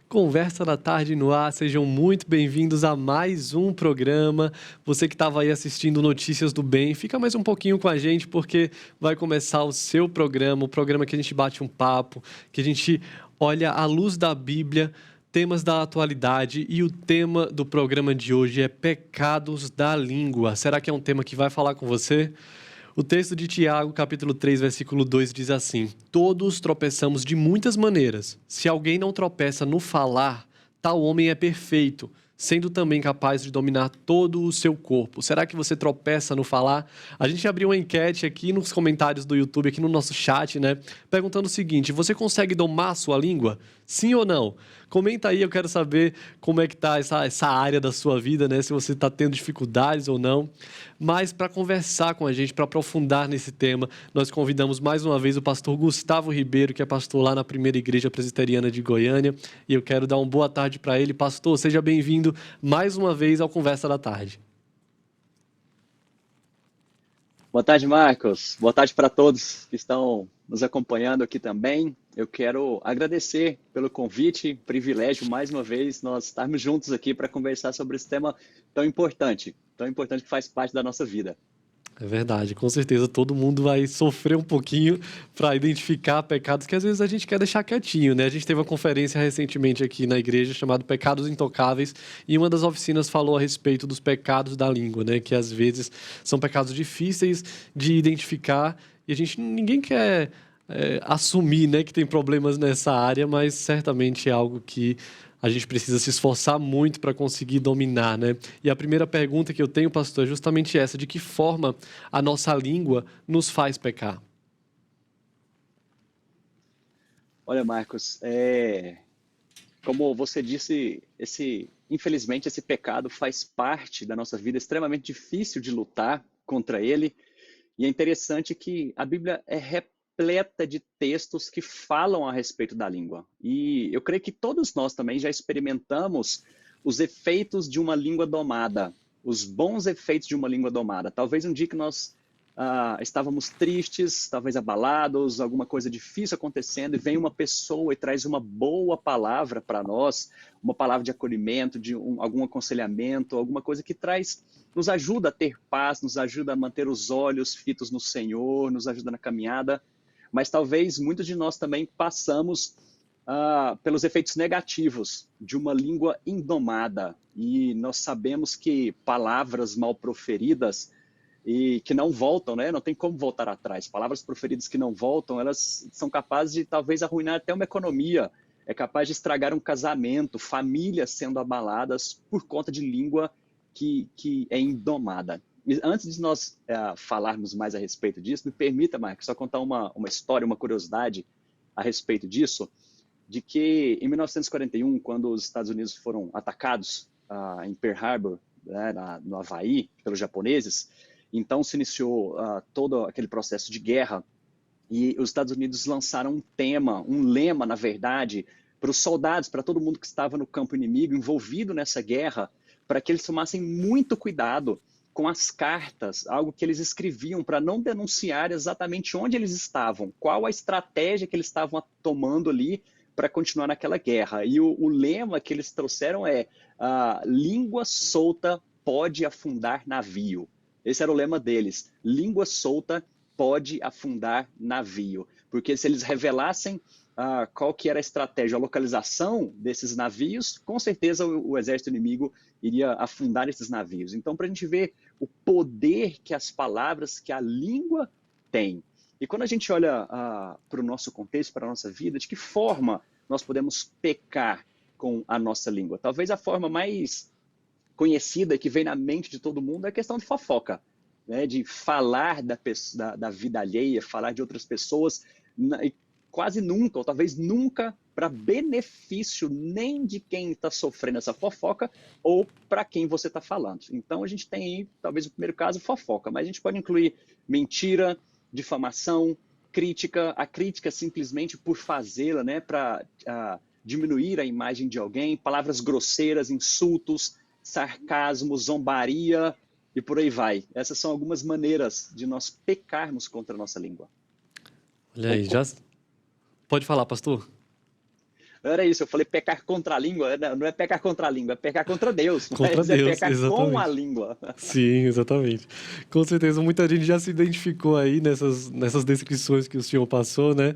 Conversa da Tarde no ar, sejam muito bem-vindos a mais um programa. Você que estava aí assistindo Notícias do Bem, fica mais um pouquinho com a gente porque vai começar o seu programa, o programa que a gente bate um papo, que a gente olha à luz da Bíblia, temas da atualidade, e o tema do programa de hoje é pecados da língua. Será que é um tema que vai falar com você? O texto de Tiago, capítulo 3, versículo 2, diz assim: Todos tropeçamos de muitas maneiras. Se alguém não tropeça no falar, tal homem é perfeito, sendo também capaz de dominar todo o seu corpo. Será que você tropeça no falar? A gente abriu uma enquete aqui nos comentários do YouTube, aqui no nosso chat, né? Perguntando o seguinte: você consegue domar a sua língua? Sim ou não? Comenta aí, eu quero saber como é que tá essa área da sua vida, né? Se você está tendo dificuldades ou não. Mas para conversar com a gente, para aprofundar nesse tema, nós convidamos mais uma vez o pastor Gustavo Ribeiro, que é pastor lá na Primeira Igreja Presbiteriana de Goiânia. E eu quero dar uma boa tarde para ele. Pastor, seja bem-vindo mais uma vez ao Conversa da Tarde. Boa tarde, Marcos. Boa tarde para todos que estão nos acompanhando aqui também. Eu quero agradecer pelo convite, privilégio mais uma vez nós estarmos juntos aqui para conversar sobre esse tema tão importante que faz parte da nossa vida. É verdade, com certeza todo mundo vai sofrer um pouquinho para identificar pecados que às vezes a gente quer deixar quietinho, né? A gente teve uma conferência recentemente aqui na igreja chamada Pecados Intocáveis, e uma das oficinas falou a respeito dos pecados da língua, né? Que às vezes são pecados difíceis de identificar e ninguém quer assumir, né, que tem problemas nessa área, mas certamente é algo que a gente precisa se esforçar muito para conseguir dominar, né? E a primeira pergunta que eu tenho, pastor, é justamente essa: de que forma a nossa língua nos faz pecar? Olha, Marcos, como você disse, infelizmente esse pecado faz parte da nossa vida, é extremamente difícil de lutar contra ele. E é interessante que a Bíblia é repleta de textos que falam a respeito da língua. E eu creio que todos nós também já experimentamos os efeitos de uma língua domada, os bons efeitos de uma língua domada. Talvez um dia que nós estávamos tristes, talvez abalados, alguma coisa difícil acontecendo, e vem uma pessoa e traz uma boa palavra para nós, uma palavra de acolhimento, algum aconselhamento, alguma coisa que nos ajuda a ter paz, nos ajuda a manter os olhos fitos no Senhor, nos ajuda na caminhada. Mas talvez muitos de nós também passamos pelos efeitos negativos de uma língua indomada. E nós sabemos que palavras mal proferidas e que não voltam, né? Não tem como voltar atrás. Palavras proferidas que não voltam, elas são capazes de talvez arruinar até uma economia, é capaz de estragar um casamento, famílias sendo abaladas por conta de língua que é indomada. E antes de nós falarmos mais a respeito disso, me permita, Marcos, só contar uma história, uma curiosidade a respeito disso, de que em 1941, quando os Estados Unidos foram atacados em Pearl Harbor, né, no Havaí, pelos japoneses, então se iniciou todo aquele processo de guerra, e os Estados Unidos lançaram um lema, na verdade, para os soldados, para todo mundo que estava no campo inimigo, envolvido nessa guerra, para que eles tomassem muito cuidado com as cartas, algo que eles escreviam para não denunciar exatamente onde eles estavam, qual a estratégia que eles estavam tomando ali para continuar naquela guerra. E o lema que eles trouxeram é: língua solta pode afundar navio. Esse era o lema deles: língua solta pode afundar navio. Porque se eles revelassem qual que era a estratégia, a localização desses navios, com certeza o exército inimigo iria afundar esses navios. Então, para a gente ver o poder que as palavras, que a língua tem. E quando a gente olha para o nosso contexto, para a nossa vida, de que forma nós podemos pecar com a nossa língua? Talvez a forma mais conhecida que vem na mente de todo mundo é a questão de fofoca, né? De falar da vida alheia, falar de outras pessoas, e quase nunca, ou talvez nunca, para benefício nem de quem está sofrendo essa fofoca ou para quem você está falando. Então a gente tem aí, talvez o primeiro caso, fofoca, mas a gente pode incluir mentira, difamação, crítica, a crítica simplesmente por fazê-la, né, para diminuir a imagem de alguém, palavras grosseiras, insultos, sarcasmo, zombaria e por aí vai. Essas são algumas maneiras de nós pecarmos contra a nossa língua. Olha aí, já pode falar, pastor. Não era isso, eu falei pecar contra a língua, não é pecar contra a língua, é pecar contra Deus, Contra mas é Deus, pecar com a exatamente. língua. Sim, exatamente. Com certeza, muita gente já se identificou aí nessas descrições que o senhor passou, né?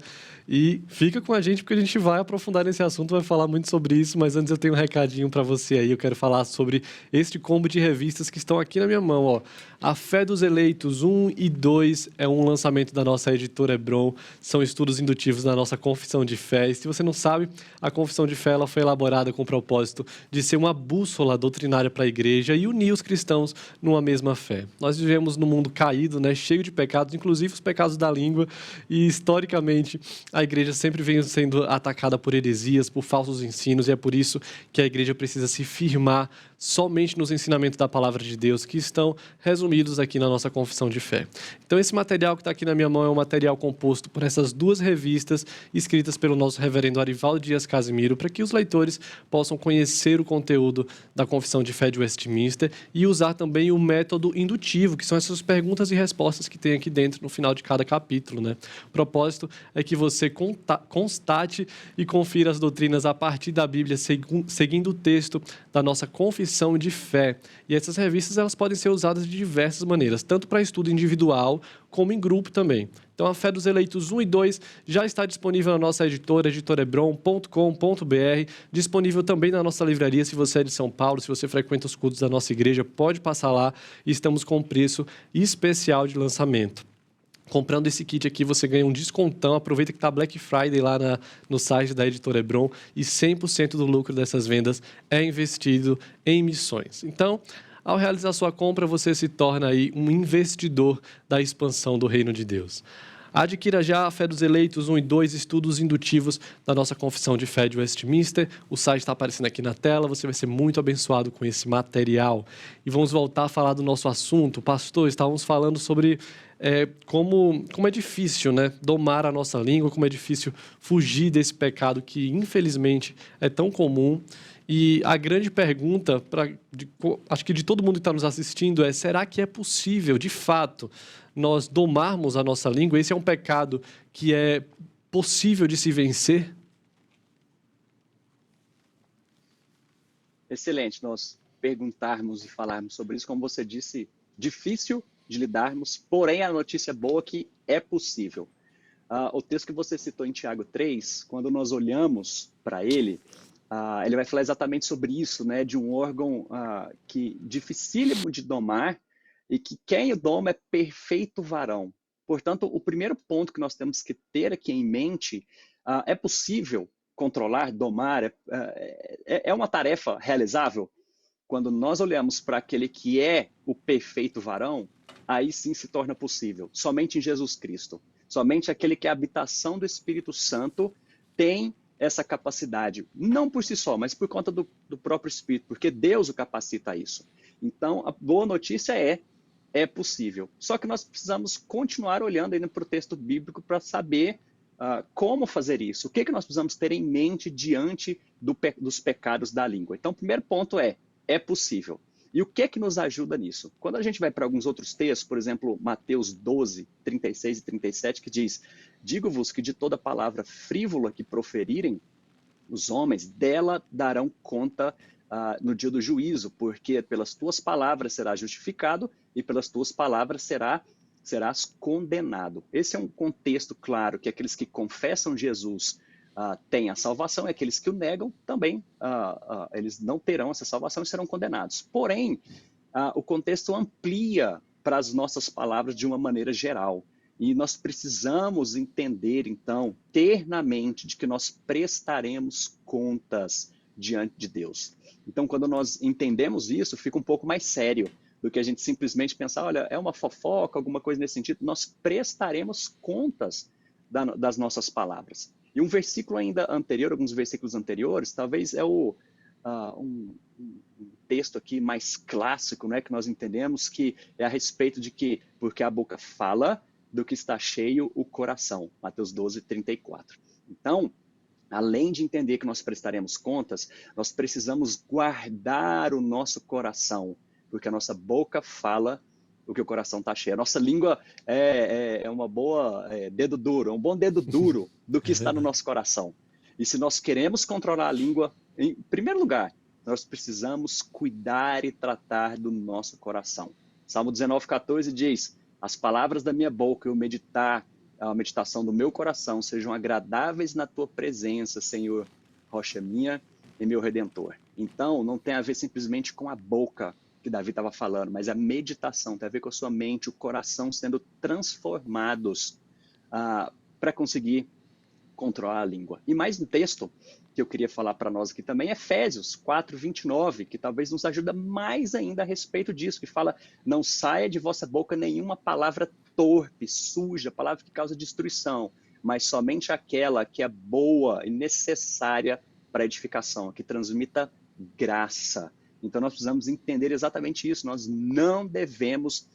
E fica com a gente porque a gente vai aprofundar nesse assunto, vai falar muito sobre isso, mas antes eu tenho um recadinho para você aí, eu quero falar sobre este combo de revistas que estão aqui na minha mão, ó. A Fé dos Eleitos 1 e 2 é um lançamento da nossa editora Hebron, são estudos indutivos da nossa confissão de fé. E se você não sabe, a confissão de fé ela foi elaborada com o propósito de ser uma bússola doutrinária para a igreja e unir os cristãos numa mesma fé. Nós vivemos num mundo caído, né, cheio de pecados, inclusive os pecados da língua, e historicamente a igreja sempre vem sendo atacada por heresias, por falsos ensinos, e é por isso que a igreja precisa se firmar somente nos ensinamentos da palavra de Deus, que estão resumidos aqui na nossa confissão de fé. Então, esse material que está aqui na minha mão é um material composto por essas duas revistas, escritas pelo nosso reverendo Arivaldo Dias Casimiro, para que os leitores possam conhecer o conteúdo da confissão de fé de Westminster e usar também o método indutivo, que são essas perguntas e respostas que tem aqui dentro no final de cada capítulo, né? O propósito é que você constate e confira as doutrinas a partir da Bíblia, seguindo o texto da nossa confissão de fé. E essas revistas elas podem ser usadas de diversas maneiras, tanto para estudo individual, como em grupo também. Então, a Fé dos Eleitos 1 e 2 já está disponível na nossa editora, editorebron.com.br, disponível também na nossa livraria, se você é de São Paulo, se você frequenta os cultos da nossa igreja, pode passar lá, e estamos com um preço especial de lançamento. Comprando esse kit aqui, você ganha um descontão. Aproveita que está Black Friday lá no site da Editora Hebron e 100% do lucro dessas vendas é investido em missões. Então, ao realizar sua compra, você se torna aí um investidor da expansão do reino de Deus. Adquira já a Fé dos Eleitos 1 e 2, estudos indutivos da nossa confissão de fé de Westminster. O site está aparecendo aqui na tela, você vai ser muito abençoado com esse material. E vamos voltar a falar do nosso assunto. Pastor, estávamos falando sobre como é difícil, né, domar a nossa língua, como é difícil fugir desse pecado que, infelizmente, é tão comum. E a grande pergunta, acho que de todo mundo que está nos assistindo, é: será que é possível, de fato, nós domarmos a nossa língua? Esse é um pecado que é possível de se vencer? Excelente nós perguntarmos e falarmos sobre isso. Como você disse, difícil de lidarmos, porém a notícia boa é que é possível. O texto que você citou em Tiago 3, quando nós olhamos para ele vai falar exatamente sobre isso, né? De um órgão que dificílimo de domar e que quem o doma é perfeito varão. Portanto, o primeiro ponto que nós temos que ter aqui em mente é possível controlar, domar, é uma tarefa realizável? Quando nós olhamos para aquele que é o perfeito varão, aí sim se torna possível. Somente em Jesus Cristo. Somente aquele que é a habitação do Espírito Santo tem essa capacidade. Não por si só, mas por conta do próprio Espírito, porque Deus o capacita a isso. Então, a boa notícia é possível. Só que nós precisamos continuar olhando ainda para o texto bíblico para saber como fazer isso. O que nós precisamos ter em mente diante dos pecados da língua. Então, o primeiro ponto é possível. E o que nos ajuda nisso? Quando a gente vai para alguns outros textos, por exemplo, Mateus 12, 36 e 37, que diz: digo-vos que de toda palavra frívola que proferirem os homens, dela darão conta no dia do juízo, porque pelas tuas palavras serás justificado e pelas tuas palavras serás condenado. Esse é um contexto claro que aqueles que confessam Jesus têm a salvação, e aqueles que o negam também, eles não terão essa salvação e serão condenados. Porém, o contexto amplia para as nossas palavras de uma maneira geral. E nós precisamos entender, então, ter na mente de que nós prestaremos contas diante de Deus. Então, quando nós entendemos isso, fica um pouco mais sério do que a gente simplesmente pensar: olha, é uma fofoca, alguma coisa nesse sentido. Nós prestaremos contas das nossas palavras. E um versículo ainda anterior, alguns versículos anteriores, talvez é um texto aqui mais clássico, né, que nós entendemos, que é a respeito de que, porque a boca fala, do que está cheio o coração. Mateus 12, 34. Então, além de entender que nós prestaremos contas, nós precisamos guardar o nosso coração, porque a nossa boca fala o que o coração está cheio. A nossa língua é uma boa dedo duro, é um bom dedo duro do que É está no verdade. nosso coração. E se nós queremos controlar a língua, em primeiro lugar, nós precisamos cuidar e tratar do nosso coração. Salmo 19:14 diz: as palavras da minha boca e a meditação do meu coração sejam agradáveis na tua presença, Senhor, rocha minha e meu redentor. Então, não tem a ver simplesmente com a boca que Davi estava falando, mas a meditação tem a ver com a sua mente, o coração sendo transformados para conseguir controlar a língua. E mais um texto que eu queria falar para nós aqui também, Efésios 4:29, que talvez nos ajuda mais ainda a respeito disso, que fala: não saia de vossa boca nenhuma palavra torpe, suja, palavra que causa destruição, mas somente aquela que é boa e necessária para edificação, que transmita graça. Então nós precisamos entender exatamente isso, nós não devemos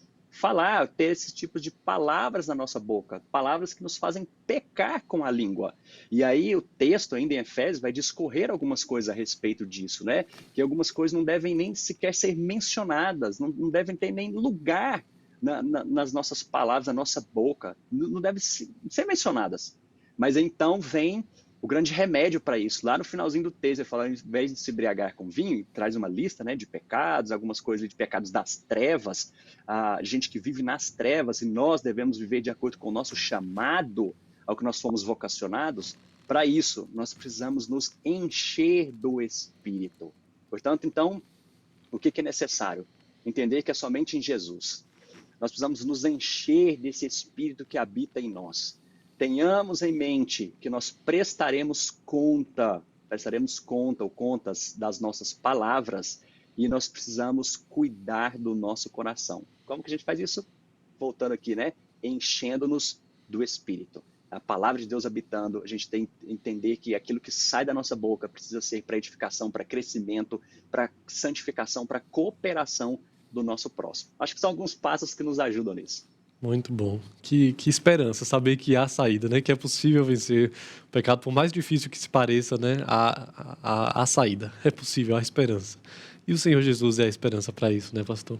ter esse tipo de palavras na nossa boca, palavras que nos fazem pecar com a língua. E aí o texto ainda em Efésios vai discorrer algumas coisas a respeito disso, né? Que algumas coisas não devem nem sequer ser mencionadas, não devem ter nem lugar nas nossas palavras, na nossa boca, não devem ser mencionadas. Mas então vem o grande remédio para isso. Lá no finalzinho do texto, ele fala, ao invés de se embriagar com vinho, traz uma lista, né, de pecados, algumas coisas de pecados das trevas, a gente que vive nas trevas, e nós devemos viver de acordo com o nosso chamado, ao que nós fomos vocacionados. Para isso, nós precisamos nos encher do Espírito. Portanto, então, o que é necessário? Entender que é somente em Jesus. Nós precisamos nos encher desse Espírito que habita em nós. Tenhamos em mente que nós prestaremos conta ou contas das nossas palavras e nós precisamos cuidar do nosso coração. Como que a gente faz isso? Voltando aqui, né? Enchendo-nos do Espírito. A palavra de Deus habitando, a gente tem que entender que aquilo que sai da nossa boca precisa ser para edificação, para crescimento, para santificação, para cooperação do nosso próximo. Acho que são alguns passos que nos ajudam nisso. Muito bom. Que esperança, saber que há saída, né? Que é possível vencer o pecado, por mais difícil que se pareça, né? Há saída, é possível, há esperança. E o Senhor Jesus é a esperança para isso, né, pastor?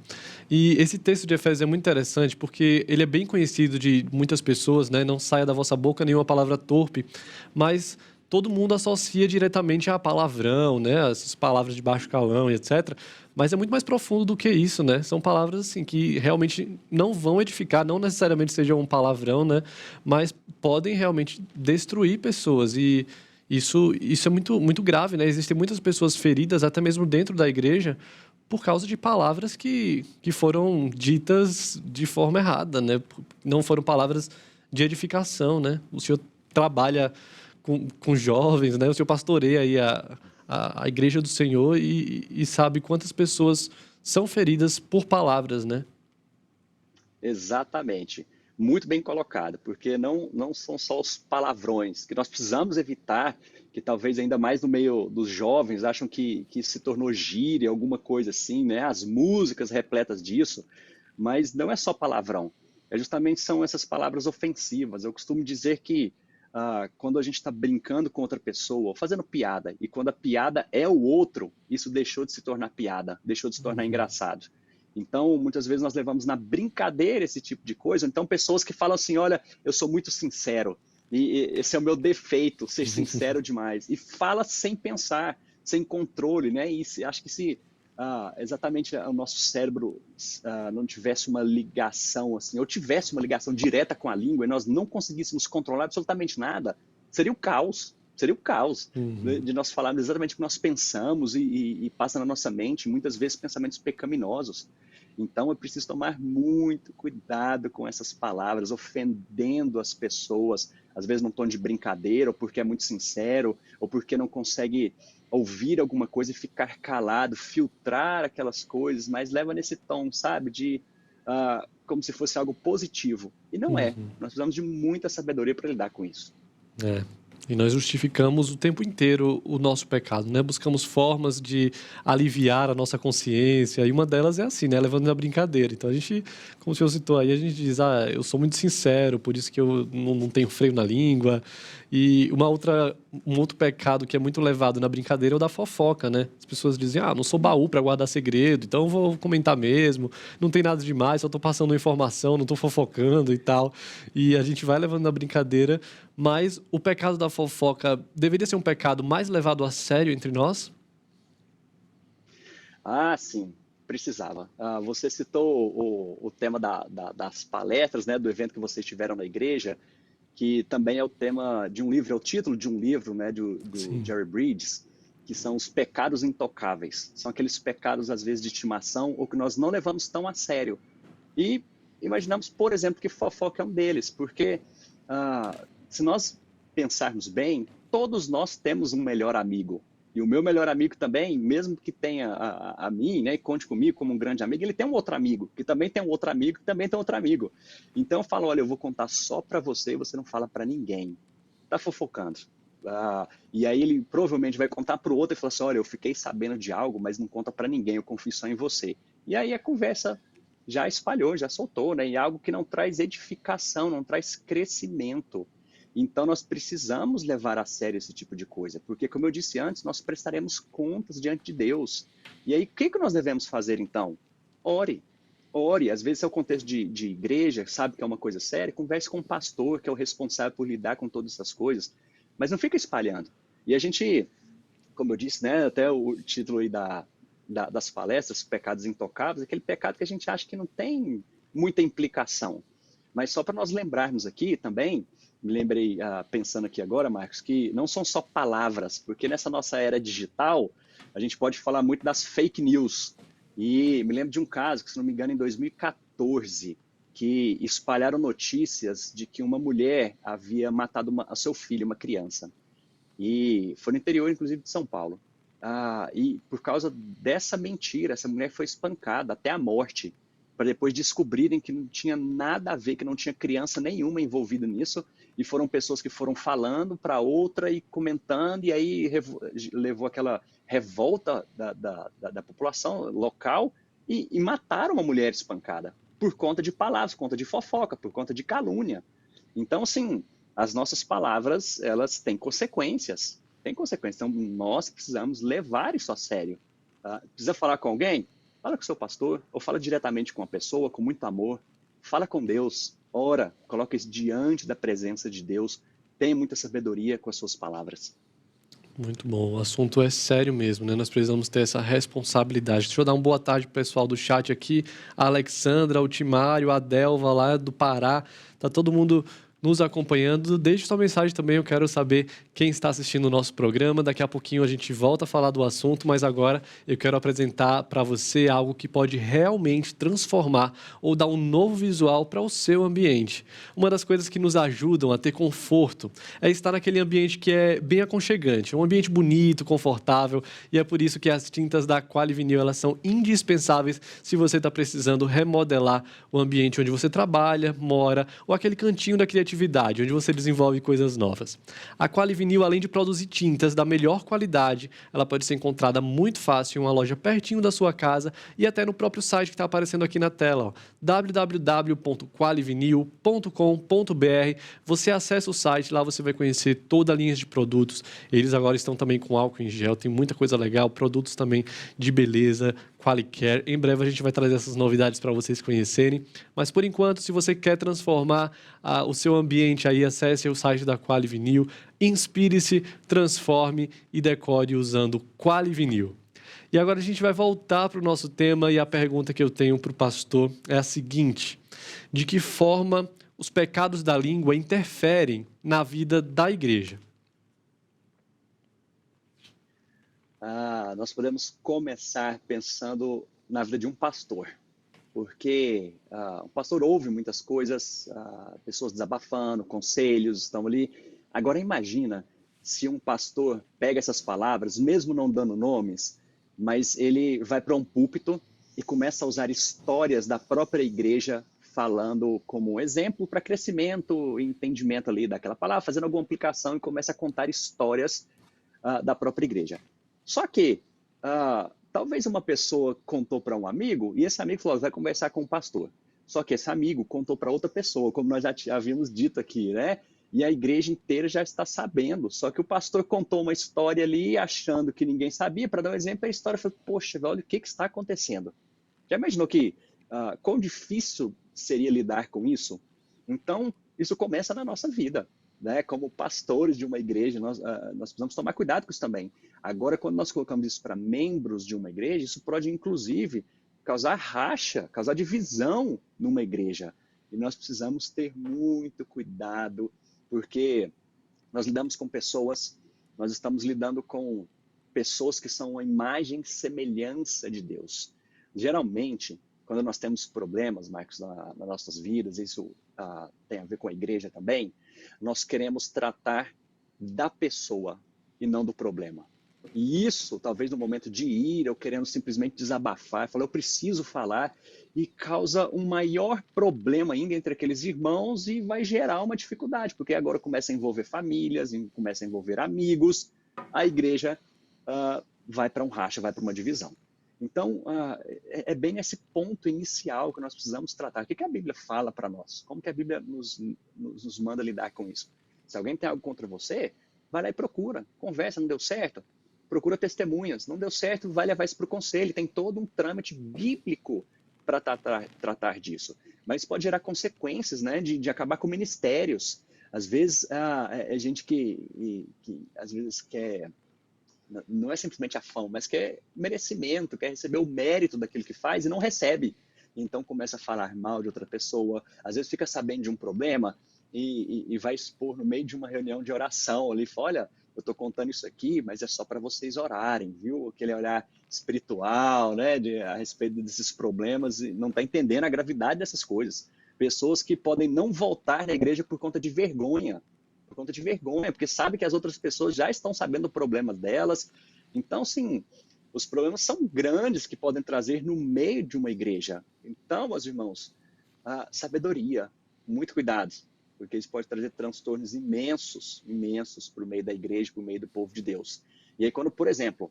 E esse texto de Efésios é muito interessante porque ele é bem conhecido de muitas pessoas, né? Não saia da vossa boca nenhuma palavra torpe, mas todo mundo associa diretamente a palavrão, né? Essas palavras de baixo calão e etc. Mas é muito mais profundo do que isso, né? São palavras assim que realmente não vão edificar, não necessariamente sejam um palavrão, né? Mas podem realmente destruir pessoas e isso é muito, muito grave, né? Existem muitas pessoas feridas, até mesmo dentro da igreja, por causa de palavras que foram ditas de forma errada, né? Não foram palavras de edificação, né? O senhor trabalha com jovens, né? O senhor pastoreia aí a igreja do Senhor e sabe quantas pessoas são feridas por palavras, né? Exatamente. Muito bem colocado, porque não são só os palavrões, que nós precisamos evitar, que talvez ainda mais no meio dos jovens acham que se tornou gíria, alguma coisa assim, né? As músicas repletas disso, mas não é só palavrão, justamente são essas palavras ofensivas. Eu costumo dizer que quando a gente está brincando com outra pessoa, ou fazendo piada, e quando a piada é o outro, isso deixou de se tornar piada, deixou de se tornar engraçado. Então, muitas vezes nós levamos na brincadeira esse tipo de coisa. Então, pessoas que falam assim, olha, eu sou muito sincero, e esse é o meu defeito, ser sincero demais. E fala sem pensar, sem controle, né? E acho que se exatamente o nosso cérebro não tivesse uma ligação assim, ou tivesse uma ligação direta com a língua e nós não conseguíssemos controlar absolutamente nada, seria o caos. Seria o caos de nós falarmos exatamente o que nós pensamos e passa na nossa mente, muitas vezes, pensamentos pecaminosos. Então, eu preciso tomar muito cuidado com essas palavras, ofendendo as pessoas, às vezes num tom de brincadeira, ou porque é muito sincero, ou porque não consegue ouvir alguma coisa e ficar calado, filtrar aquelas coisas, mas leva nesse tom, sabe, de como se fosse algo positivo. E não é. Nós precisamos de muita sabedoria para lidar com isso. É. E nós justificamos o tempo inteiro o nosso pecado, né? Buscamos formas de aliviar a nossa consciência, e uma delas é assim, né? Levando na brincadeira. Então a gente, como o senhor citou aí, a gente diz, eu sou muito sincero, por isso que eu não tenho freio na língua. E um outro pecado que é muito levado na brincadeira é o da fofoca, né? As pessoas dizem, não sou baú para guardar segredo, então eu vou comentar mesmo, não tem nada demais, só estou passando informação, não estou fofocando e tal. E a gente vai levando na brincadeira, mas o pecado da fofoca deveria ser um pecado mais levado a sério entre nós? Ah, sim, precisava. Você citou o tema das palestras, né, do evento que vocês tiveram na igreja, que também é o tema de um livro, é o título de um livro, né, do Sim. Jerry Bridges, que são os pecados intocáveis. São aqueles pecados, às vezes, de estimação ou que nós não levamos tão a sério. E imaginamos, por exemplo, que fofoca é um deles, porque se nós pensarmos bem, todos nós temos um melhor amigo. E o meu melhor amigo também, mesmo que tenha a mim, né, e conte comigo como um grande amigo, ele tem um outro amigo, que também tem um outro amigo, que também tem outro amigo. Então eu falo, olha, eu vou contar só para você e você não fala para ninguém. Tá fofocando. E aí ele provavelmente vai contar para o outro e falar assim, olha, eu fiquei sabendo de algo, mas não conta para ninguém, eu confio só em você. E aí a conversa já espalhou, já soltou, né? E algo que não traz edificação, não traz crescimento. Então nós precisamos levar a sério esse tipo de coisa, porque como eu disse antes, nós prestaremos contas diante de Deus. E aí o que que nós devemos fazer então? Ore. Ore, às vezes é o contexto de igreja, sabe que é uma coisa séria, converse com o pastor, que é o responsável por lidar com todas essas coisas, mas não fica espalhando. E a gente, como eu disse, né, até o título aí das palestras, Pecados Intocáveis, aquele pecado que a gente acha que não tem muita implicação. Mas só para nós lembrarmos aqui também, me lembrei, pensando aqui agora, Marcos, que não são só palavras, porque nessa nossa era digital, a gente pode falar muito das fake news. E me lembro de um caso, que se não me engano, em 2014, que espalharam notícias de que uma mulher havia matado a seu filho, uma criança. E foi no interior, inclusive, de São Paulo. E por causa dessa mentira, essa mulher foi espancada até a morte, para depois descobrirem que não tinha nada a ver, que não tinha criança nenhuma envolvida nisso, e foram pessoas que foram falando para outra e comentando, e aí levou aquela revolta da população local e mataram uma mulher espancada por conta de palavras, por conta de fofoca, por conta de calúnia. Então, assim, as nossas palavras, elas têm consequências. Tem consequências. Então, nós precisamos levar isso a sério. Tá? Precisa falar com alguém? Fala com o seu pastor, ou fala diretamente com uma pessoa, com muito amor. Fala com Deus, ora, coloca isso diante da presença de Deus. Tenha muita sabedoria com as suas palavras. Muito bom. O assunto é sério mesmo, né? Nós precisamos ter essa responsabilidade. Deixa eu dar uma boa tarde pro pessoal do chat aqui. A Alexandra, o Timário, a Delva lá do Pará. Tá todo mundo nos acompanhando. Deixe sua mensagem também, eu quero saber quem está assistindo o nosso programa. Daqui a pouquinho a gente volta a falar do assunto, mas agora eu quero apresentar para você algo que pode realmente transformar ou dar um novo visual para o seu ambiente. Uma das coisas que nos ajudam a ter conforto é estar naquele ambiente que é bem aconchegante, um ambiente bonito, confortável, e é por isso que as tintas da Quali Vinil, elas são indispensáveis se você está precisando remodelar o ambiente onde você trabalha, mora, ou aquele cantinho da criatividade, onde você desenvolve coisas novas. A Quali Vinil, além de produzir tintas da melhor qualidade, ela pode ser encontrada muito fácil em uma loja pertinho da sua casa e até no próprio site que está aparecendo aqui na tela, www.qualivinil.com.br. Você acessa o site, lá você vai conhecer toda a linha de produtos. Eles agora estão também com álcool em gel, tem muita coisa legal, produtos também de beleza, Qualicare. Em breve a gente vai trazer essas novidades para vocês conhecerem. Mas por enquanto, se você quer transformar o seu ambiente aí, acesse o site da Quali Vinil, inspire-se, transforme e decore usando Quali Vinil. E agora a gente vai voltar para o nosso tema e a pergunta que eu tenho para o pastor é a seguinte: de que forma os pecados da língua interferem na vida da igreja? Nós podemos começar pensando na vida de um pastor, porque o pastor ouve muitas coisas, pessoas desabafando, conselhos estão ali. Agora imagina se um pastor pega essas palavras, mesmo não dando nomes, mas ele vai para um púlpito e começa a usar histórias da própria igreja falando como um exemplo para crescimento e entendimento ali daquela palavra, fazendo alguma aplicação e começa a contar histórias da própria igreja. Só que talvez uma pessoa contou para um amigo e esse amigo falou, vai conversar com o pastor. Só que esse amigo contou para outra pessoa, como nós já havíamos dito aqui, né? E a igreja inteira já está sabendo. Só que o pastor contou uma história ali, achando que ninguém sabia. Para dar um exemplo, a história foi, poxa, olha o que está acontecendo. Já imaginou quão difícil seria lidar com isso? Então, isso começa na nossa vida. né? Como pastores de uma igreja, nós precisamos tomar cuidado com isso também. Agora, quando nós colocamos isso para membros de uma igreja, isso pode, inclusive, causar racha, causar divisão numa igreja. E nós precisamos ter muito cuidado, porque nós lidamos com pessoas, nós estamos lidando com pessoas que são a imagem e semelhança de Deus. Geralmente, quando nós temos problemas, Marcos, nas nossas vidas, isso tem a ver com a igreja também, nós queremos tratar da pessoa e não do problema. E isso, talvez no momento de ira, ou querendo simplesmente desabafar, falar, eu preciso falar, e causa um maior problema ainda entre aqueles irmãos e vai gerar uma dificuldade, porque agora começa a envolver famílias, começa a envolver amigos, a igreja vai para um racha, vai para uma divisão. Então, é bem nesse ponto inicial que nós precisamos tratar. O que a Bíblia fala para nós? Como que a Bíblia nos manda lidar com isso? Se alguém tem algo contra você, vai lá e procura, conversa, não deu certo? Procura testemunhas, não deu certo, vai levar isso para o conselho. Tem todo um trâmite bíblico para tratar disso. Mas pode gerar consequências, né, de acabar com ministérios. Às vezes, é gente que às vezes quer... Não é simplesmente a fama, mas quer merecimento, quer receber o mérito daquilo que faz e não recebe. Então começa a falar mal de outra pessoa, às vezes fica sabendo de um problema e vai expor no meio de uma reunião de oração ali, fala, olha, eu estou contando isso aqui, mas é só para vocês orarem, viu? Aquele olhar espiritual, né, a respeito desses problemas, e não está entendendo a gravidade dessas coisas. Pessoas que podem não voltar na igreja por conta de vergonha, porque sabe que as outras pessoas já estão sabendo problemas delas. Então, sim, os problemas são grandes que podem trazer no meio de uma igreja. Então, meus irmãos, sabedoria, muito cuidado, porque isso pode trazer transtornos imensos para o meio da igreja, para o meio do povo de Deus. E aí, quando, por exemplo,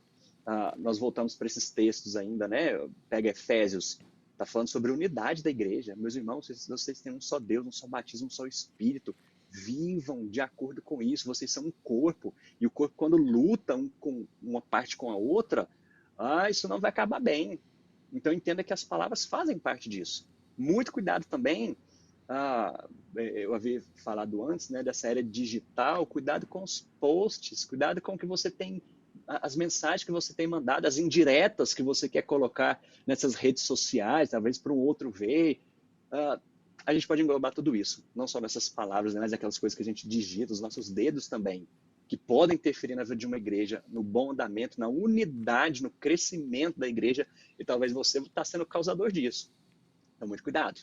nós voltamos para esses textos ainda, né? Pega Efésios, está falando sobre a unidade da igreja. Meus irmãos, vocês têm um só Deus, um só batismo, um só Espírito. Vivam de acordo com isso, vocês são um corpo, e o corpo quando luta com uma parte com a outra, isso não vai acabar bem. Então entenda que as palavras fazem parte disso. Muito cuidado também, eu havia falado antes, né, dessa era digital, cuidado com os posts, cuidado com o que você tem, as mensagens que você tem mandado, as indiretas que você quer colocar nessas redes sociais, talvez para um outro ver. A gente pode englobar tudo isso, não só nessas palavras, né, mas aquelas coisas que a gente digita, os nossos dedos também, que podem interferir na vida de uma igreja, no bom andamento, na unidade, no crescimento da igreja, e talvez você está sendo causador disso. Então, muito cuidado.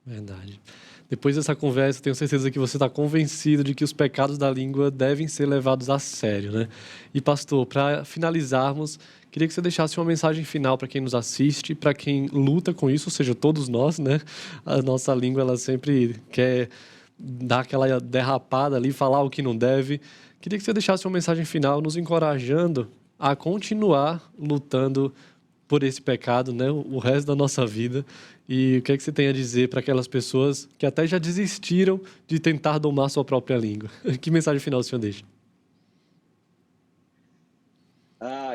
Verdade. Depois dessa conversa, tenho certeza que você está convencido de que os pecados da língua devem ser levados a sério, né? E, pastor, para finalizarmos, queria que você deixasse uma mensagem final para quem nos assiste, para quem luta com isso, ou seja, todos nós, né? A nossa língua, ela sempre quer dar aquela derrapada ali, falar o que não deve. Queria que você deixasse uma mensagem final nos encorajando a continuar lutando por esse pecado, né, o resto da nossa vida. E o que é que você tem a dizer para aquelas pessoas que até já desistiram de tentar domar sua própria língua? Que mensagem final o senhor deixa?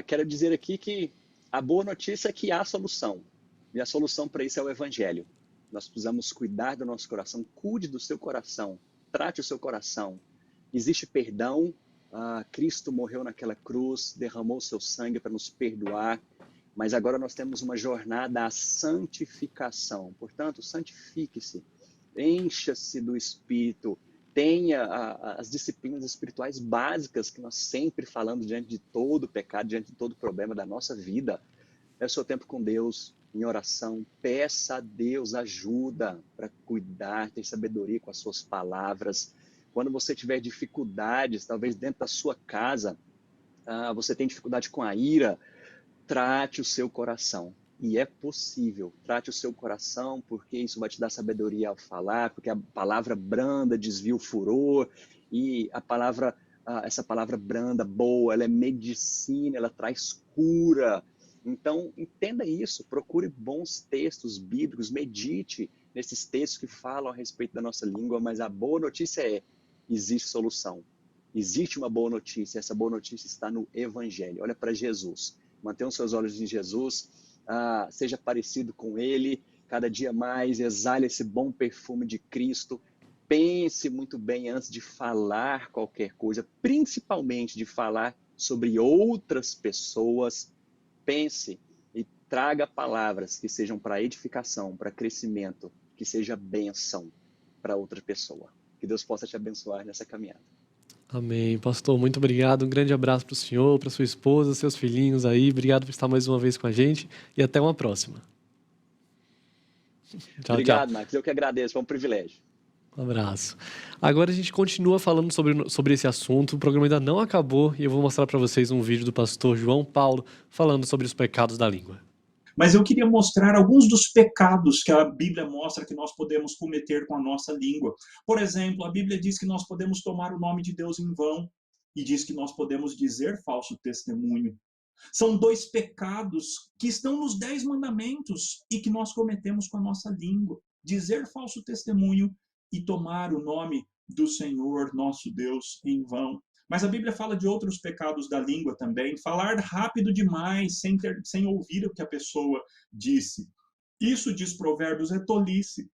Quero dizer aqui que a boa notícia é que há solução. E a solução para isso é o Evangelho. Nós precisamos cuidar do nosso coração, cuide do seu coração, trate o seu coração. Existe perdão, Cristo morreu naquela cruz, derramou o seu sangue para nos perdoar, mas agora nós temos uma jornada à santificação. Portanto, santifique-se, encha-se do Espírito, tenha as disciplinas espirituais básicas que nós sempre falamos diante de todo pecado, diante de todo problema da nossa vida. É o seu tempo com Deus, em oração, peça a Deus ajuda para cuidar, ter sabedoria com as suas palavras. Quando você tiver dificuldades, talvez dentro da sua casa, você tem dificuldade com a ira, trate o seu coração. E é possível, trate o seu coração, porque isso vai te dar sabedoria ao falar, porque a palavra branda desvia o furor, e essa palavra branda, boa, ela é medicina, ela traz cura. Então, entenda isso, procure bons textos bíblicos, medite nesses textos que falam a respeito da nossa língua, mas a boa notícia é, existe solução. Existe uma boa notícia, essa boa notícia está no Evangelho. Olha para Jesus, mantenha os seus olhos em Jesus, seja parecido com Ele, cada dia mais, exale esse bom perfume de Cristo, pense muito bem antes de falar qualquer coisa, principalmente de falar sobre outras pessoas. Pense e traga palavras que sejam para edificação, para crescimento, que seja bênção para outra pessoa. Que Deus possa te abençoar nessa caminhada. Amém. Pastor, muito obrigado. Um grande abraço para o senhor, para sua esposa, seus filhinhos aí. Obrigado por estar mais uma vez com a gente e até uma próxima. Tchau, tchau. Obrigado, Marcos. Eu que agradeço. Foi um privilégio. Um abraço. Agora a gente continua falando sobre esse assunto. O programa ainda não acabou e eu vou mostrar para vocês um vídeo do pastor João Paulo falando sobre os pecados da língua. Mas eu queria mostrar alguns dos pecados que a Bíblia mostra que nós podemos cometer com a nossa língua. Por exemplo, a Bíblia diz que nós podemos tomar o nome de Deus em vão e diz que nós podemos dizer falso testemunho. São 2 pecados que estão nos 10 mandamentos e que nós cometemos com a nossa língua. Dizer falso testemunho e tomar o nome do Senhor, nosso Deus, em vão. Mas a Bíblia fala de outros pecados da língua também. Falar rápido demais, sem ouvir o que a pessoa disse. Isso, diz Provérbios, é tolice.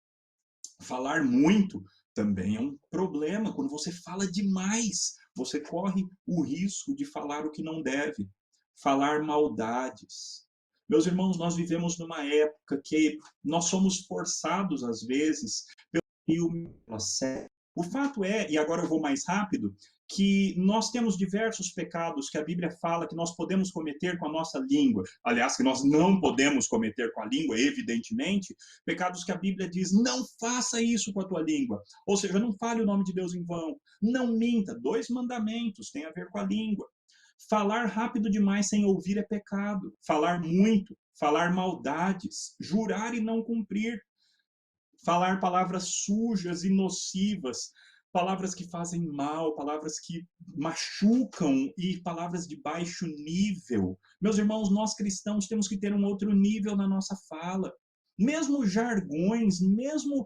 Falar muito também é um problema. Quando você fala demais, você corre o risco de falar o que não deve. Falar maldades. Meus irmãos, nós vivemos numa época que nós somos forçados, às vezes, pelo filme, pela série. O fato é, e agora eu vou mais rápido, que nós temos diversos pecados que a Bíblia fala que nós podemos cometer com a nossa língua. Aliás, que nós não podemos cometer com a língua, evidentemente. Pecados que a Bíblia diz, não faça isso com a tua língua. Ou seja, não fale o nome de Deus em vão. Não minta. 2 mandamentos têm a ver com a língua. Falar rápido demais sem ouvir é pecado. Falar muito. Falar maldades. Jurar e não cumprir. Falar palavras sujas e nocivas, palavras que fazem mal, palavras que machucam e palavras de baixo nível. Meus irmãos, nós cristãos temos que ter um outro nível na nossa fala. Mesmo jargões, mesmo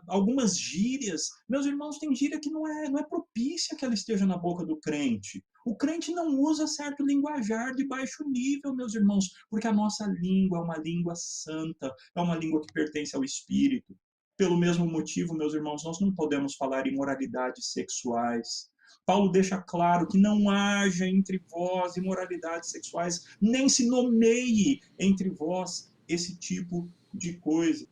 algumas gírias. Meus irmãos, tem gíria que não é propícia que ela esteja na boca do crente. O crente não usa certo linguajar de baixo nível, meus irmãos, porque a nossa língua é uma língua santa, é uma língua que pertence ao Espírito. Pelo mesmo motivo, meus irmãos, nós não podemos falar imoralidades sexuais. Paulo deixa claro que não haja entre vós imoralidades sexuais, nem se nomeie entre vós esse tipo de coisa.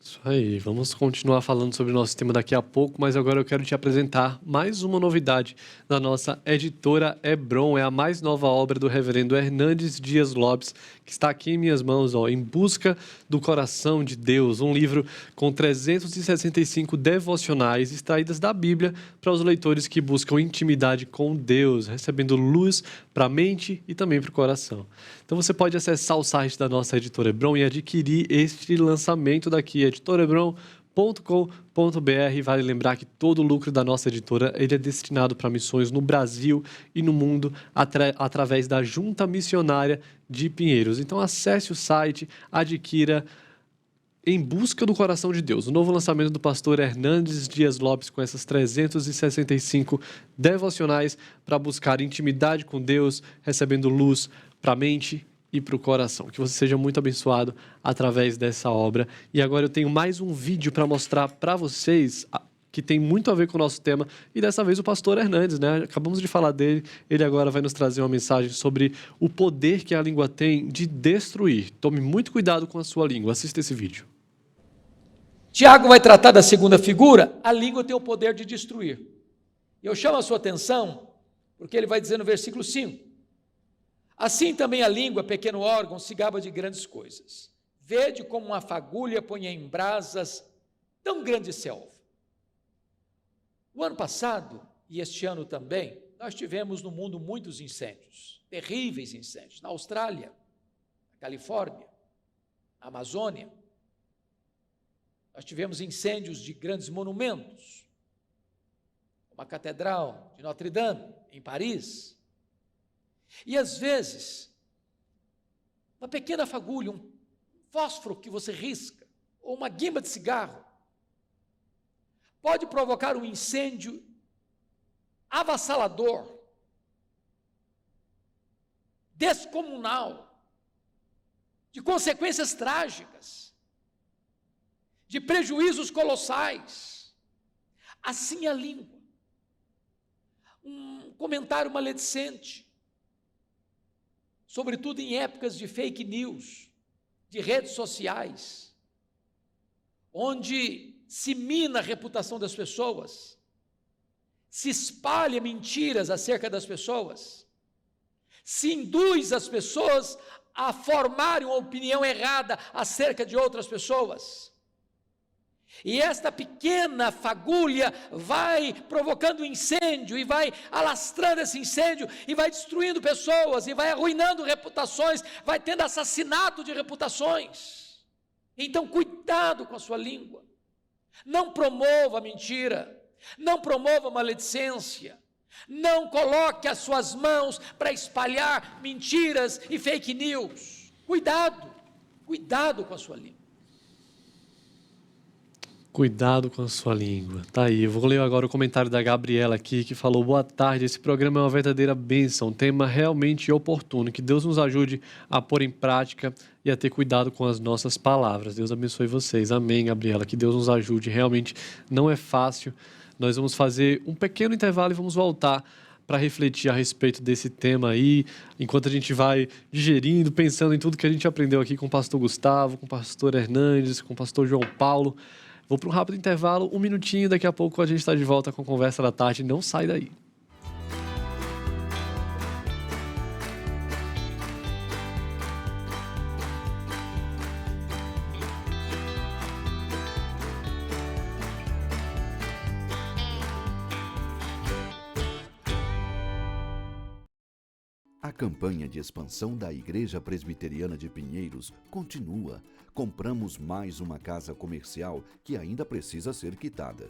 Isso aí, vamos continuar falando sobre o nosso tema daqui a pouco, mas agora eu quero te apresentar mais uma novidade da nossa editora Hebron. É a mais nova obra do reverendo Hernandes Dias Lopes, que está aqui em minhas mãos, Em Busca do Coração de Deus, um livro com 365 devocionais extraídas da Bíblia para os leitores que buscam intimidade com Deus, recebendo luz para a mente e também para o coração. Então você pode acessar o site da nossa editora Hebron e adquirir este lançamento daqui, editorebron.com.br. Vale lembrar que todo o lucro da nossa editora ele é destinado para missões no Brasil e no mundo através da Junta Missionária de Pinheiros. Então acesse o site, adquira Em Busca do Coração de Deus, o novo lançamento do pastor Hernandes Dias Lopes com essas 365 devocionais para buscar intimidade com Deus, recebendo luz para a mente e para o coração. Que você seja muito abençoado através dessa obra. E agora eu tenho mais um vídeo para mostrar para vocês que tem muito a ver com o nosso tema, e dessa vez o pastor Hernandes, né? Acabamos de falar dele, ele agora vai nos trazer uma mensagem sobre o poder que a língua tem de destruir. Tome muito cuidado com a sua língua, assista esse vídeo. Tiago vai tratar da segunda figura, a língua tem o poder de destruir. Eu chamo a sua atenção, porque ele vai dizer no versículo 5, assim também a língua, pequeno órgão, se gaba de grandes coisas. Vede como uma fagulha põe em brasas tão grande selva. O ano passado, e este ano também, nós tivemos no mundo muitos incêndios, terríveis incêndios, na Austrália, na Califórnia, na Amazônia. Nós tivemos incêndios de grandes monumentos, como a Catedral de Notre Dame, em Paris. E às vezes, uma pequena fagulha, um fósforo que você risca, ou uma guimba de cigarro, pode provocar um incêndio avassalador, descomunal, de consequências trágicas, de prejuízos colossais. Assim a língua. Um comentário maledicente, sobretudo em épocas de fake news, de redes sociais, onde se mina a reputação das pessoas, se espalha mentiras acerca das pessoas, se induz as pessoas a formarem uma opinião errada acerca de outras pessoas. E esta pequena fagulha vai provocando incêndio, e vai alastrando esse incêndio, e vai destruindo pessoas, e vai arruinando reputações, vai tendo assassinato de reputações. Então, cuidado com a sua língua. Não promova a mentira, não promova a maledicência, não coloque as suas mãos para espalhar mentiras e fake news. Cuidado com a sua língua. Cuidado com a sua língua. Tá aí, eu vou ler agora o comentário da Gabriela aqui, que falou: boa tarde, esse programa é uma verdadeira bênção, tema realmente oportuno, que Deus nos ajude a pôr em prática e a ter cuidado com as nossas palavras. Deus abençoe vocês. Amém, Gabriela, que Deus nos ajude, realmente não é fácil. Nós vamos fazer um pequeno intervalo e vamos voltar para refletir a respeito desse tema aí, enquanto a gente vai digerindo, pensando em tudo que a gente aprendeu aqui com o pastor Gustavo, com o pastor Hernandes, com o pastor João Paulo. Vou para um rápido intervalo, 1 minutinho, daqui a pouco a gente está de volta com a Conversa da Tarde. Não sai daí. A campanha de expansão da Igreja Presbiteriana de Pinheiros continua. Compramos mais uma casa comercial que ainda precisa ser quitada.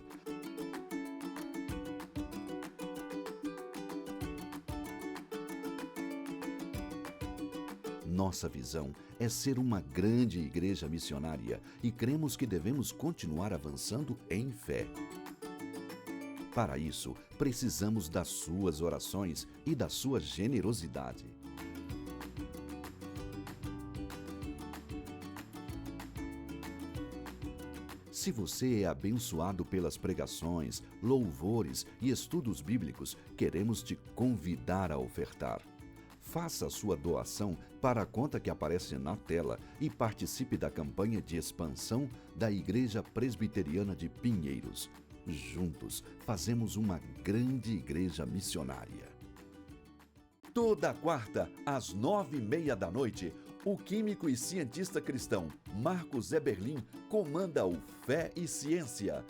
Nossa visão é ser uma grande igreja missionária e cremos que devemos continuar avançando em fé. Para isso, precisamos das suas orações e da sua generosidade. Se você é abençoado pelas pregações, louvores e estudos bíblicos, queremos te convidar a ofertar. Faça a sua doação para a conta que aparece na tela e participe da campanha de expansão da Igreja Presbiteriana de Pinheiros. Juntos, fazemos uma grande igreja missionária. Toda quarta, às 9h30 da noite, o químico e cientista cristão Marcos Eberlin comanda o Fé e Ciência.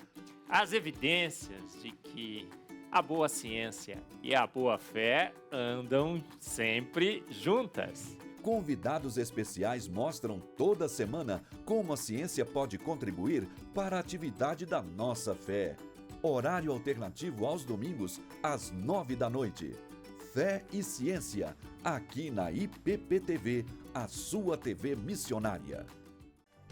As evidências de que a boa ciência e a boa fé andam sempre juntas. Convidados especiais mostram toda semana como a ciência pode contribuir para a atividade da nossa fé. Horário alternativo aos domingos, às 9 da noite. Fé e Ciência, aqui na IPP-TV, a sua TV missionária.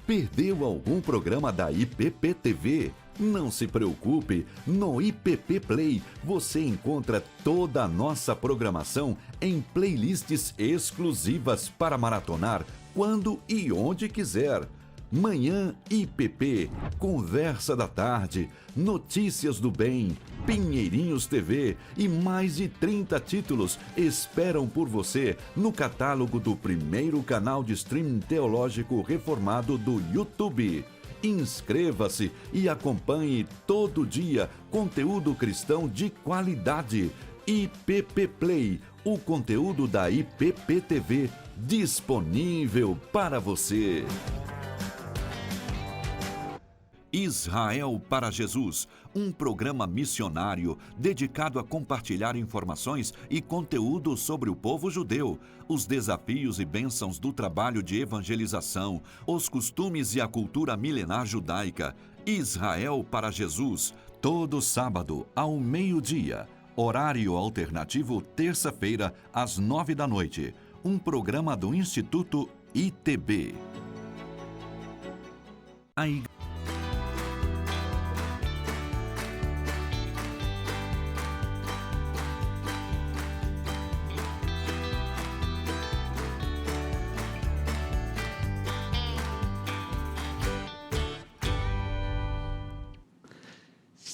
Perdeu algum programa da IPP-TV? Não se preocupe, no IPP Play você encontra toda a nossa programação em playlists exclusivas para maratonar quando e onde quiser. Manhã IPP, Conversa da Tarde, Notícias do Bem, Pinheirinhos TV e mais de 30 títulos esperam por você no catálogo do primeiro canal de streaming teológico reformado do YouTube. Inscreva-se e acompanhe todo dia conteúdo cristão de qualidade. IPP Play, o conteúdo da IPP TV disponível para você. Israel para Jesus, um programa missionário dedicado a compartilhar informações e conteúdo sobre o povo judeu, os desafios e bênçãos do trabalho de evangelização, os costumes e a cultura milenar judaica. Israel para Jesus, todo sábado ao meio-dia. Horário alternativo, terça-feira, às 9 da noite. Um programa do Instituto ITB.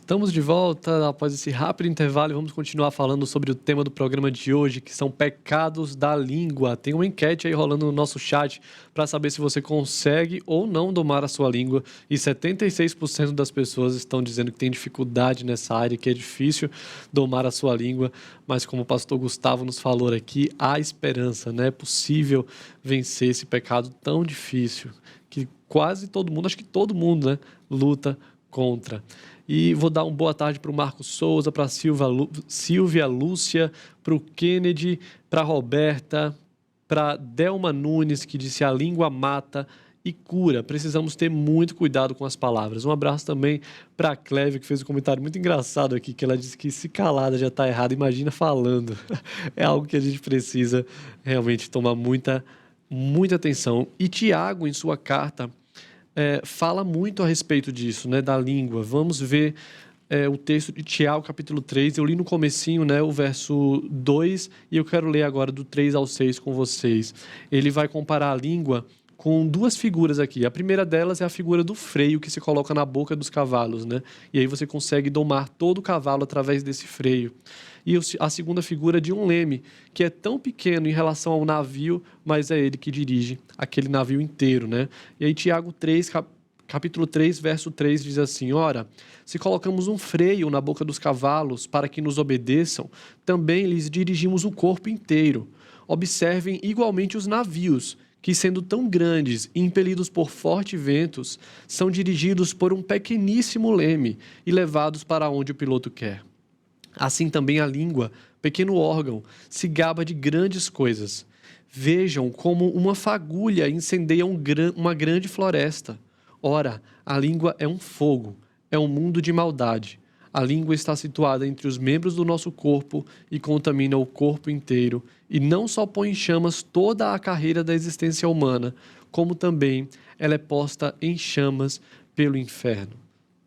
Estamos de volta após esse rápido intervalo e vamos continuar falando sobre o tema do programa de hoje, que são pecados da língua. Tem uma enquete aí rolando no nosso chat para saber se você consegue ou não domar a sua língua, e 76% das pessoas estão dizendo que tem dificuldade nessa área, que é difícil domar a sua língua, mas como o pastor Gustavo nos falou aqui, há esperança, né? É possível vencer esse pecado tão difícil que quase todo mundo, acho que todo mundo, né, luta contra. E vou dar uma boa tarde para o Marcos Souza, para a Silvia Lúcia, para o Kennedy, para a Roberta, para Delma Nunes, que disse: a língua mata e cura. Precisamos ter muito cuidado com as palavras. Um abraço também para a Cleve, que fez um comentário muito engraçado aqui, que ela disse que se calada já está errado, imagina falando. É algo que a gente precisa realmente tomar muita atenção. E Tiago, em sua carta, fala muito a respeito disso, né, da língua. Vamos ver o texto de Tiago, capítulo 3. Eu li no comecinho, né, o verso 2, e eu quero ler agora do 3 ao 6 com vocês. Ele vai comparar a língua com duas figuras aqui. A primeira delas é a figura do freio que se coloca na boca dos cavalos, né? E aí você consegue domar todo o cavalo através desse freio. E a segunda figura é de um leme, que é tão pequeno em relação ao navio, mas é ele que dirige aquele navio inteiro, né? E aí Tiago 3, capítulo 3, verso 3 diz assim: ora, se colocamos um freio na boca dos cavalos para que nos obedeçam, também lhes dirigimos o corpo inteiro. Observem igualmente os navios, que, sendo tão grandes e impelidos por fortes ventos, são dirigidos por um pequeníssimo leme e levados para onde o piloto quer. Assim também a língua, pequeno órgão, se gaba de grandes coisas. Vejam como uma fagulha incendeia uma grande floresta. Ora, a língua é um fogo, é um mundo de maldade. A língua está situada entre os membros do nosso corpo e contamina o corpo inteiro, e não só põe em chamas toda a carreira da existência humana, como também ela é posta em chamas pelo inferno.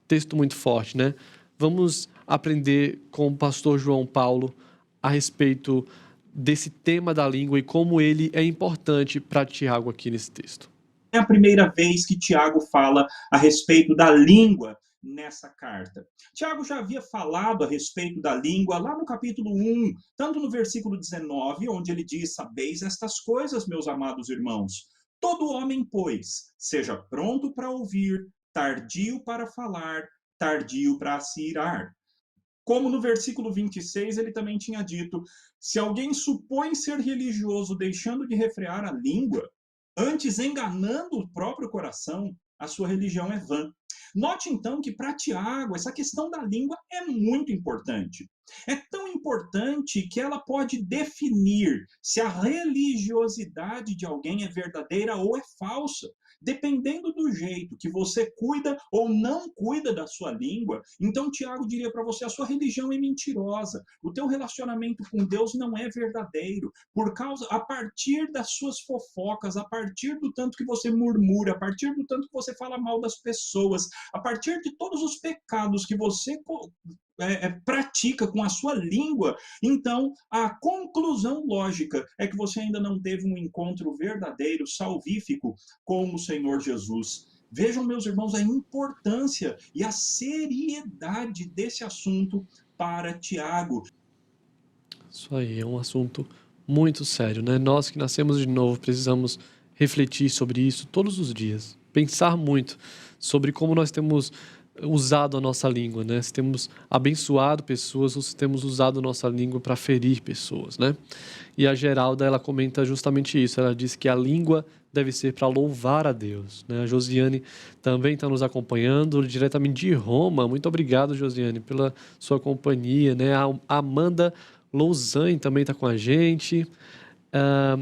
Texto muito forte, né? Vamos aprender com o pastor João Paulo a respeito desse tema da língua e como ele é importante para Tiago aqui nesse texto. É a primeira vez que Tiago fala a respeito da língua nessa carta. Tiago já havia falado a respeito da língua lá no capítulo 1, tanto no versículo 19, onde ele diz: sabeis estas coisas, meus amados irmãos. Todo homem, pois, seja pronto para ouvir, tardio para falar, tardio para se irar. Como no versículo 26 ele também tinha dito: se alguém supõe ser religioso deixando de refrear a língua, antes enganando o próprio coração, a sua religião é vã. Note então que para Tiago essa questão da língua é muito importante. É tão importante que ela pode definir se a religiosidade de alguém é verdadeira ou é falsa. Dependendo do jeito que você cuida ou não cuida da sua língua, então Tiago diria para você: a sua religião é mentirosa, o teu relacionamento com Deus não é verdadeiro, a partir das suas fofocas, a partir do tanto que você murmura, a partir do tanto que você fala mal das pessoas, a partir de todos os pecados que você pratica com a sua língua, então a conclusão lógica é que você ainda não teve um encontro verdadeiro, salvífico com o Senhor Jesus. Vejam, meus irmãos, a importância e a seriedade desse assunto para Tiago. Isso aí, é um assunto muito sério, né? Nós que nascemos de novo precisamos refletir sobre isso todos os dias, pensar muito sobre como nós temos usado a nossa língua, né? Se temos abençoado pessoas ou se temos usado a nossa língua para ferir pessoas, né? E a Geralda, ela comenta justamente isso. Ela diz que a língua deve ser para louvar a Deus, né? A Josiane também está nos acompanhando diretamente de Roma. Muito obrigado, Josiane, pela sua companhia, né? A Amanda Louzane também está com a gente.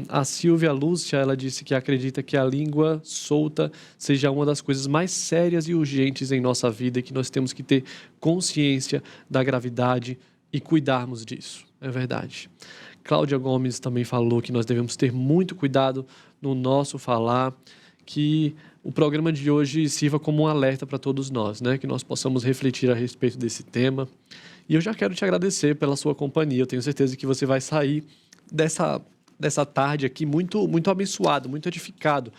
A Silvia Lúcia, ela disse que acredita que a língua solta seja uma das coisas mais sérias e urgentes em nossa vida e que nós temos que ter consciência da gravidade e cuidarmos disso. É verdade. Cláudia Gomes também falou que nós devemos ter muito cuidado no nosso falar, que o programa de hoje sirva como um alerta para todos nós, né? Que nós possamos refletir a respeito desse tema. E eu já quero te agradecer pela sua companhia. Eu tenho certeza que você vai sair dessa tarde aqui muito abençoado, muito edificado,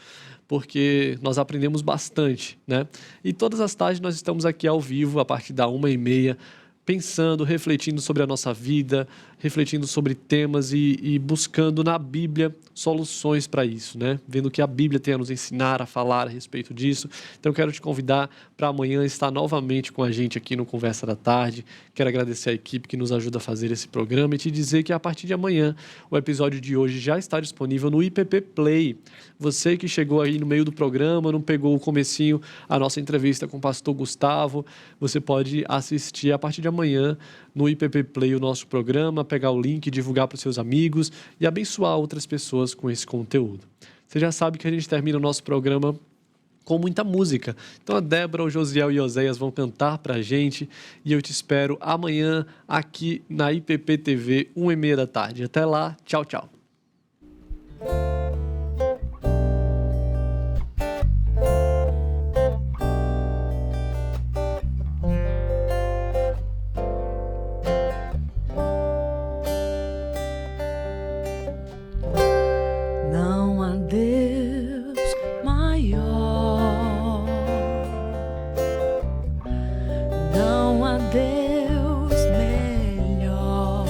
porque nós aprendemos bastante, né? E todas as tardes nós estamos aqui ao vivo, a partir da 1h30, pensando, refletindo sobre a nossa vida, refletindo sobre temas e buscando na Bíblia soluções para isso, né? Vendo o que a Bíblia tem a nos ensinar, a falar a respeito disso. Então eu quero te convidar para amanhã estar novamente com a gente aqui no Conversa da Tarde. Quero agradecer a equipe que nos ajuda a fazer esse programa e te dizer que a partir de amanhã o episódio de hoje já está disponível no IPP Play. Você que chegou aí no meio do programa, não pegou o comecinho, a nossa entrevista com o pastor Gustavo, você pode assistir a partir de amanhã no IPP Play o nosso programa, pegar o link, divulgar para os seus amigos e abençoar outras pessoas com esse conteúdo. Você já sabe que a gente termina o nosso programa com muita música. Então a Débora, o Josiel e o Oséias vão cantar para a gente e eu te espero amanhã aqui na IPP TV, 1h30 da tarde. Até lá, tchau, tchau. Não há Deus maior, não há Deus melhor,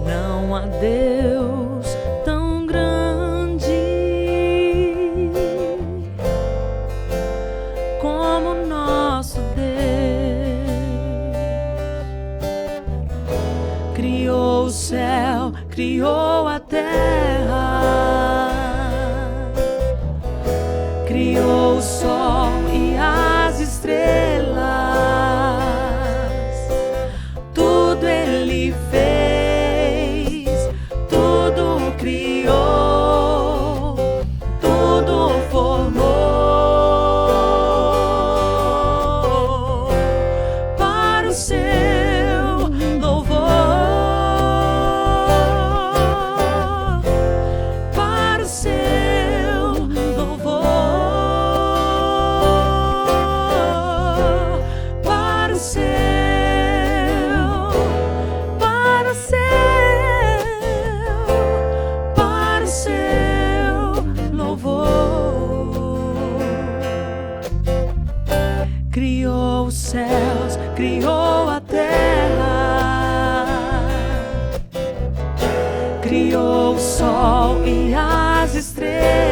não há Deus tão grande como nosso Deus. Criou o céu, criou a terra, criou o sol e as estrelas, tudo Ele fez, tudo criou, tudo formou para o seu louvor. Para o seu louvor, para o seu, para o seu, para o seu louvor. Criou os céus, criou a terra, criou o sol e as estrelas,